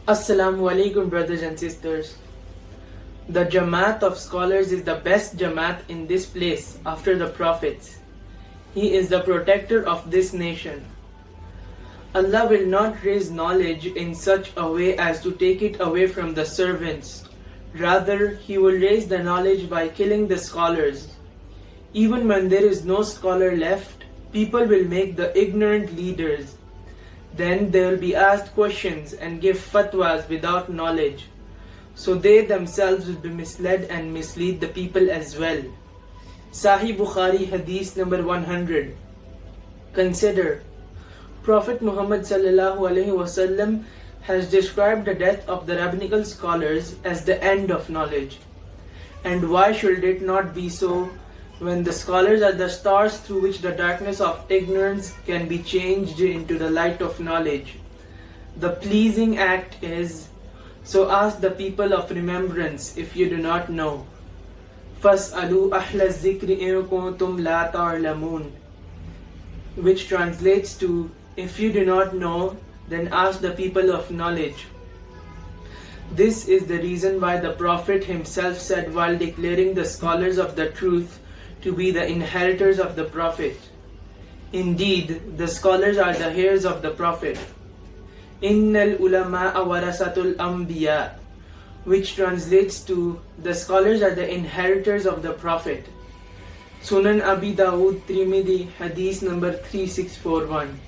Assalamu alaikum, brothers and sisters. The Jamaat of scholars is the best Jamaat in this place after the prophets. He is the protector of this nation. Allah will not raise knowledge in such a way as to take it away from the servants. Rather, He will raise the knowledge by killing the scholars. Even when there is no scholar left, people will make the ignorant leaders. Then they will be asked questions and give fatwas without knowledge. So they themselves will be misled and mislead the people as well. Sahih Bukhari Hadith number 100. Consider, Prophet Muhammad ﷺ has described the death of the rabbinical scholars as the end of knowledge. And why should it not be so when the scholars are the stars through which the darkness of ignorance can be changed into the light of knowledge? The pleasing act is, so ask the people of remembrance if you do not know. فَاسْأَلُوا أَحْلَ الذِّكْرِ إِن كُنتُمْ لَا تَعْلَمُونَ, which translates to, if you do not know, then ask the people of knowledge. This is the reason why the Prophet himself said while declaring the scholars of the truth to be the inheritors of the Prophet. Indeed, the scholars are the heirs of the Prophet. Innal ulama warasatul anbiya, which translates to, the scholars are the inheritors of the Prophet. Sunan Abi Dawud Tirmidhi Hadith number 3641.